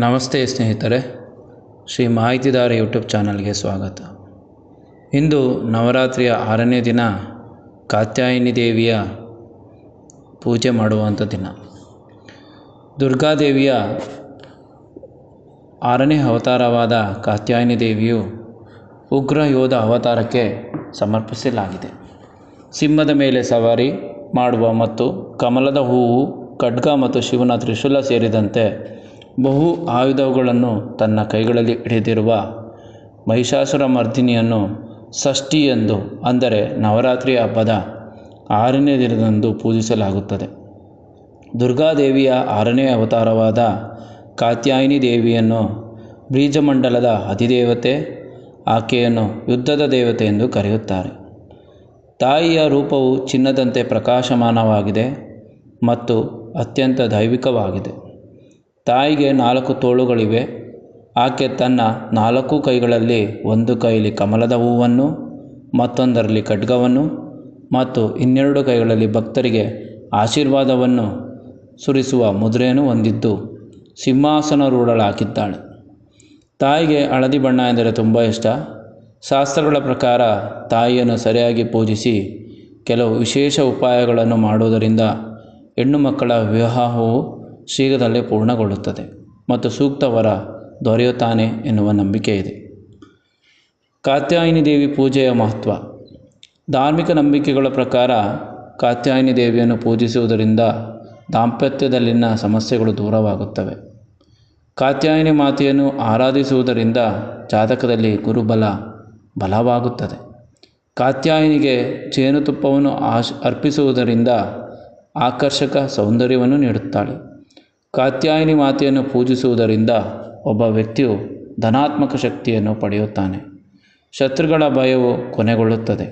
ನಮಸ್ತೆ ಸ್ನೇಹಿತರೆ, ಶ್ರೀ ಮಾಹಿತಿದಾರ ಯೂಟ್ಯೂಬ್ ಚಾನಲ್ಗೆ ಸ್ವಾಗತ. ಇಂದು ನವರಾತ್ರಿಯ 6ನೇ ದಿನ ಕಾತ್ಯಾಯಿನಿ ದೇವಿಯ ಪೂಜೆ ಮಾಡುವಂಥ ದಿನ. ದುರ್ಗಾದೇವಿಯ 6ನೇ ಅವತಾರವಾದ ಕಾತ್ಯಾಯಿನಿ ದೇವಿಯು ಉಗ್ರ ಯೋಧ ಅವತಾರಕ್ಕೆ ಸಮರ್ಪಿಸಲಾಗಿದೆ. ಸಿಂಹದ ಮೇಲೆ ಸವಾರಿ ಮಾಡುವ ಮತ್ತು ಕಮಲದ ಹೂವು, ಖಡ್ಗ ಮತ್ತು ಶಿವನ ತ್ರಿಶೂಲ ಸೇರಿದಂತೆ ಬಹು ಆಯುಧಗಳನ್ನು ತನ್ನ ಕೈಗಳಲ್ಲಿ ಹಿಡಿದಿರುವ ಮಹಿಷಾಸುರ ಮರ್ದಿನಿಯನ್ನು ಷಷ್ಠಿಯಂದು, ಅಂದರೆ ನವರಾತ್ರಿ ಹಬ್ಬದ 6ನೇ ದಿನದಂದು ಪೂಜಿಸಲಾಗುತ್ತದೆ. ದುರ್ಗಾದೇವಿಯ 6ನೇ ಅವತಾರವಾದ ಕಾತ್ಯಾಯಿನಿ ದೇವಿಯನ್ನು ಬೀಜಮಂಡಲದ ಅಧಿದೇವತೆ, ಆಕೆಯನ್ನು ಯುದ್ಧದ ದೇವತೆ ಎಂದು ಕರೆಯುತ್ತಾರೆ. ತಾಯಿಯ ರೂಪವು ಚಿನ್ನದಂತೆ ಪ್ರಕಾಶಮಾನವಾಗಿದೆ ಮತ್ತು ಅತ್ಯಂತ ದೈವಿಕವಾಗಿದೆ. ತಾಯಿಗೆ 4 ತೋಳುಗಳಿವೆ. ಆಕೆ ತನ್ನ 4 ಕೈಗಳಲ್ಲಿ ಒಂದು ಕೈಯಲ್ಲಿ ಕಮಲದ ಹೂವನ್ನು, ಮತ್ತೊಂದರಲ್ಲಿ ಖಡ್ಗವನ್ನು ಮತ್ತು 12 ಕೈಗಳಲ್ಲಿ ಭಕ್ತರಿಗೆ ಆಶೀರ್ವಾದವನ್ನು ಸುರಿಸುವ ಮುದ್ರೆಯನ್ನು ಹೊಂದಿದ್ದು ಸಿಂಹಾಸನಾರೂಢಳಾಗಿದ್ದಾಳೆ. ತಾಯಿಗೆ ಹಳದಿ ಬಣ್ಣ ಎಂದರೆ ತುಂಬ ಇಷ್ಟ. ಶಾಸ್ತ್ರಗಳ ಪ್ರಕಾರ ತಾಯಿಯನ್ನು ಸರಿಯಾಗಿ ಪೂಜಿಸಿ ಕೆಲವು ವಿಶೇಷ ಉಪಾಯಗಳನ್ನು ಮಾಡುವುದರಿಂದ ಹೆಣ್ಣು ಮಕ್ಕಳ ವಿವಾಹವು ಶೀಘ್ರದಲ್ಲೇ ಪೂರ್ಣಗೊಳ್ಳುತ್ತದೆ ಮತ್ತು ಸೂಕ್ತ ವರ ದೊರೆಯುತ್ತಾನೆ ಎನ್ನುವ ನಂಬಿಕೆ ಇದೆ. ಕಾತ್ಯಾಯಿನಿ ದೇವಿ ಪೂಜೆಯ ಮಹತ್ವ. ಧಾರ್ಮಿಕ ನಂಬಿಕೆಗಳ ಪ್ರಕಾರ ಕಾತ್ಯಾಯಿನಿ ದೇವಿಯನ್ನು ಪೂಜಿಸುವುದರಿಂದ ದಾಂಪತ್ಯದಲ್ಲಿನ ಸಮಸ್ಯೆಗಳು ದೂರವಾಗುತ್ತವೆ. ಕಾತ್ಯಾಯಿನಿ ಮಾತೆಯನ್ನು ಆರಾಧಿಸುವುದರಿಂದ ಜಾತಕದಲ್ಲಿ ಗುರುಬಲ ಬಲವಾಗುತ್ತದೆ. ಕಾತ್ಯಾಯಿನಿಗೆ ಜೇನುತುಪ್ಪವನ್ನು ಅರ್ಪಿಸುವುದರಿಂದ ಆಕರ್ಷಕ ಸೌಂದರ್ಯವನ್ನು ನೀಡುತ್ತಾಳೆ. ಕಾತ್ಯಾಯಿನಿ ಮಾತೆಯನ್ನು ಪೂಜಿಸುವುದರಿಂದ ಒಬ್ಬ ವ್ಯಕ್ತಿಯು ಧನಾತ್ಮಕ ಶಕ್ತಿಯನ್ನು ಪಡೆಯುತ್ತಾನೆ. ಶತ್ರುಗಳ ಭಯವು ಕೊನೆಗೊಳ್ಳುತ್ತದೆ.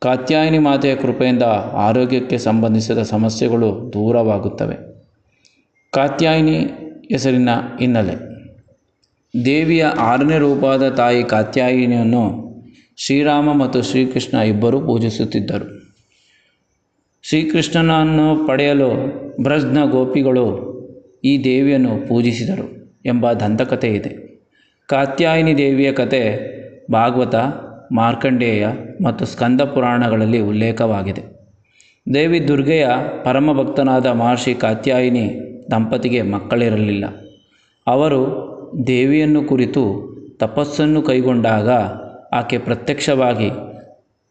ಕಾತ್ಯಾಯಿನಿ ಮಾತೆಯ ಕೃಪೆಯಿಂದ ಆರೋಗ್ಯಕ್ಕೆ ಸಂಬಂಧಿಸಿದ ಸಮಸ್ಯೆಗಳು ದೂರವಾಗುತ್ತವೆ. ಕಾತ್ಯಾಯಿನಿ ಹೆಸರಿನ ಹಿನ್ನೆಲೆ. ದೇವಿಯ 6ನೇ ರೂಪವಾದ ತಾಯಿ ಕಾತ್ಯಾಯಿನಿಯನ್ನು ಶ್ರೀರಾಮ ಮತ್ತು ಶ್ರೀಕೃಷ್ಣ ಇಬ್ಬರೂ ಪೂಜಿಸುತ್ತಿದ್ದರು. ಶ್ರೀಕೃಷ್ಣನನ್ನು ಪಡೆಯಲು ಬ್ರಜ್ನ ಗೋಪಿಗಳು ಈ ದೇವಿಯನ್ನು ಪೂಜಿಸಿದರು ಎಂಬ ದಂತಕಥೆ ಇದೆ. ಕಾತ್ಯಾಯಿನಿ ದೇವಿಯ ಕಥೆ ಭಾಗವತ, ಮಾರ್ಕಂಡೇಯ ಮತ್ತು ಸ್ಕಂದ ಪುರಾಣಗಳಲ್ಲಿ ಉಲ್ಲೇಖವಾಗಿದೆ. ದೇವಿ ದುರ್ಗೆಯ ಪರಮಭಕ್ತನಾದ ಮಹರ್ಷಿ ಕಾತ್ಯಾಯಿನಿ ದಂಪತಿಗೆ ಮಕ್ಕಳಿರಲಿಲ್ಲ. ಅವರು ದೇವಿಯನ್ನು ಕುರಿತು ತಪಸ್ಸನ್ನು ಕೈಗೊಂಡಾಗ ಆಕೆ ಪ್ರತ್ಯಕ್ಷವಾಗಿ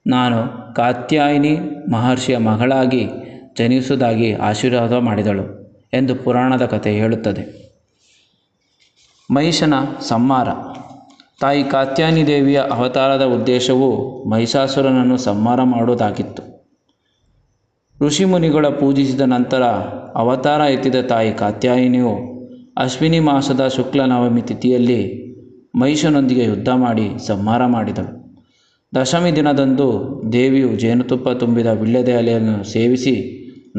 ನಾನು ಕಾತ್ಯಾಯಿನಿ ಮಹರ್ಷಿಯ ಮಗಳಾಗಿ ಜನಿಸುವುದಾಗಿ ಆಶೀರ್ವಾದ ಮಾಡಿದಳು ಎಂದು ಪುರಾಣದ ಕಥೆ ಹೇಳುತ್ತದೆ. ಮಹಿಷನ ಸಂಹಾರ. ತಾಯಿ ಕಾತ್ಯಾಯಿನಿ ದೇವಿಯ ಅವತಾರದ ಉದ್ದೇಶವು ಮಹಿಷಾಸುರನನ್ನು ಸಂಹಾರ ಮಾಡುವುದಾಗಿತ್ತು. ಋಷಿಮುನಿಗಳ ಪೂಜಿಸಿದ ನಂತರ ಅವತಾರ ಎತ್ತಿದ ತಾಯಿ ಕಾತ್ಯಾಯಿನಿಯು ಅಶ್ವಿನಿ ಮಾಸದ ಶುಕ್ಲ ನವಮಿ ತಿಥಿಯಲ್ಲಿ ಮಹಿಷನೊಂದಿಗೆ ಯುದ್ಧ ಮಾಡಿ ಸಂಹಾರ ಮಾಡಿದಳು. ದಶಮಿ ದಿನದಂದು ದೇವಿಯು ಜೇನುತುಪ್ಪ ತುಂಬಿದ ವೀಳ್ಯದ ಎಲೆಯನ್ನು ಸೇವಿಸಿ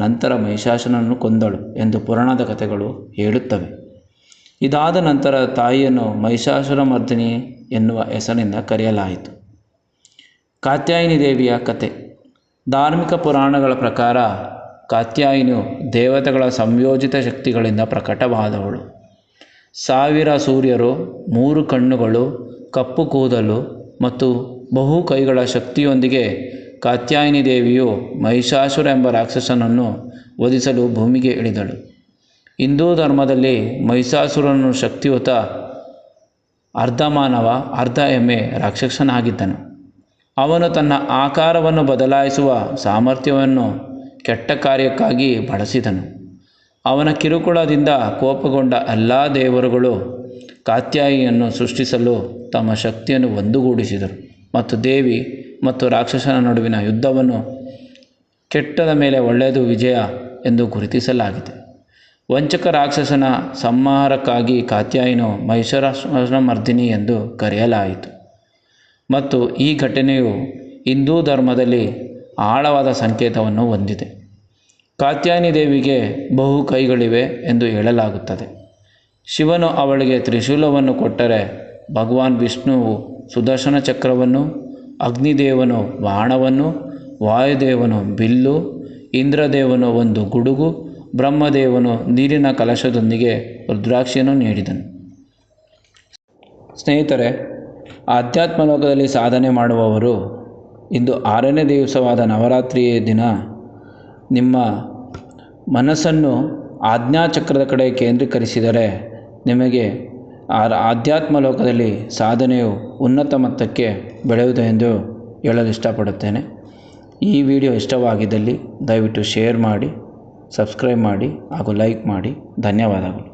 ನಂತರ ಮಹಿಷಾಸುರನನ್ನು ಕೊಂದಳು ಎಂದು ಪುರಾಣದ ಕಥೆಗಳು ಹೇಳುತ್ತವೆ. ಇದಾದ ನಂತರ ತಾಯಿಯನ್ನು ಮಹಿಷಾಸುರ ಮರ್ದಿನಿ ಎನ್ನುವ ಹೆಸರಿನಿಂದ ಕರೆಯಲಾಯಿತು. ಕಾತ್ಯಾಯಿನಿ ದೇವಿಯ ಕಥೆ. ಧಾರ್ಮಿಕ ಪುರಾಣಗಳ ಪ್ರಕಾರ ಕಾತ್ಯಾಯಿನಿಯು ದೇವತೆಗಳ ಸಂಯೋಜಿತ ಶಕ್ತಿಗಳಿಂದ ಪ್ರಕಟವಾದವಳು. 1000 ಸೂರ್ಯರು, 3 ಕಣ್ಣುಗಳು, ಕಪ್ಪು ಕೂದಲು ಮತ್ತು ಬಹು ಕೈಗಳ ಶಕ್ತಿಯೊಂದಿಗೆ ಕಾತ್ಯಾಯಿನಿ ದೇವಿಯು ಮಹಿಷಾಸುರ ಎಂಬ ರಾಕ್ಷಸನನ್ನು ವಧಿಸಲು ಭೂಮಿಗೆ ಇಳಿದಳು. ಹಿಂದೂ ಧರ್ಮದಲ್ಲಿ ಮಹಿಷಾಸುರನು ಶಕ್ತಿಯುತ ಅರ್ಧ ಮಾನವ, ಅರ್ಧ ಎಮ್ಮೆ ರಾಕ್ಷಸನಾಗಿದ್ದನು. ಅವನು ತನ್ನ ಆಕಾರವನ್ನು ಬದಲಾಯಿಸುವ ಸಾಮರ್ಥ್ಯವನ್ನು ಕೆಟ್ಟ ಕಾರ್ಯಕ್ಕಾಗಿ ಬಳಸಿದನು. ಅವನ ಕಿರುಕುಳದಿಂದ ಕೋಪಗೊಂಡ ಎಲ್ಲ ದೇವರುಗಳು ಕಾತ್ಯಾಯಿನಿಯನ್ನು ಸೃಷ್ಟಿಸಲು ತಮ್ಮ ಶಕ್ತಿಯನ್ನು ಒಂದುಗೂಡಿಸಿದರು ಮತ್ತು ದೇವಿ ಮತ್ತು ರಾಕ್ಷಸನ ನಡುವಿನ ಯುದ್ಧವನ್ನು ಕೆಟ್ಟದ ಮೇಲೆ ಒಳ್ಳೆಯದು ವಿಜಯ ಎಂದು ಗುರುತಿಸಲಾಗಿದೆ. ವಂಚಕ ರಾಕ್ಷಸನ ಸಂಹಾರಕ್ಕಾಗಿ ಕಾತ್ಯಾಯಿನಿಯು ಮಹಿಷಾಸುರ ಮರ್ದಿನಿ ಎಂದು ಕರೆಯಲಾಯಿತು ಮತ್ತು ಈ ಘಟನೆಯು ಹಿಂದೂ ಧರ್ಮದಲ್ಲಿ ಆಳವಾದ ಸಂಕೇತವನ್ನು ಹೊಂದಿದೆ. ಕಾತ್ಯಾಯಿನಿ ದೇವಿಗೆ ಬಹು ಕೈಗಳಿವೆ ಎಂದು ಹೇಳಲಾಗುತ್ತದೆ. ಶಿವನು ಅವಳಿಗೆ ತ್ರಿಶೂಲವನ್ನು ಕೊಟ್ಟರೆ, ಭಗವಾನ್ ವಿಷ್ಣುವು ಸುದರ್ಶನ ಚಕ್ರವನ್ನು, ಅಗ್ನಿದೇವನು ಬಾಣವನ್ನು, ವಾಯುದೇವನು ಬಿಲ್ಲು, ಇಂದ್ರದೇವನು ಒಂದು ಗುಡುಗು, ಬ್ರಹ್ಮದೇವನು ನೀರಿನ ಕಲಶದೊಂದಿಗೆ ರುದ್ರಾಕ್ಷಿಯನ್ನು ನೀಡಿದನು. ಸ್ನೇಹಿತರೆ, ಆಧ್ಯಾತ್ಮ ಲೋಕದಲ್ಲಿ ಸಾಧನೆ ಮಾಡುವವರು ಇಂದು 6ನೇ ದಿವಸವಾದ ನವರಾತ್ರಿಯ ದಿನ ನಿಮ್ಮ ಮನಸ್ಸನ್ನು ಆಜ್ಞಾಚಕ್ರದ ಕಡೆ ಕೇಂದ್ರೀಕರಿಸಿದರೆ ನಿಮಗೆ ಆಧ್ಯಾತ್ಮ ಲೋಕದಲ್ಲಿ ಸಾಧನೆಯು ಉನ್ನತ ಮಟ್ಟಕ್ಕೆ ಬೆಳೆಯುವುದು ಎಂದು ಹೇಳಲು ಇಷ್ಟಪಡುತ್ತೇನೆ. ಈ ವಿಡಿಯೋ ಇಷ್ಟವಾಗಿದ್ದಲ್ಲಿ ದಯವಿಟ್ಟು ಶೇರ್ ಮಾಡಿ, ಸಬ್ಸ್ಕ್ರೈಬ್ ಮಾಡಿ ಹಾಗೂ ಲೈಕ್ ಮಾಡಿ. ಧನ್ಯವಾದಗಳು.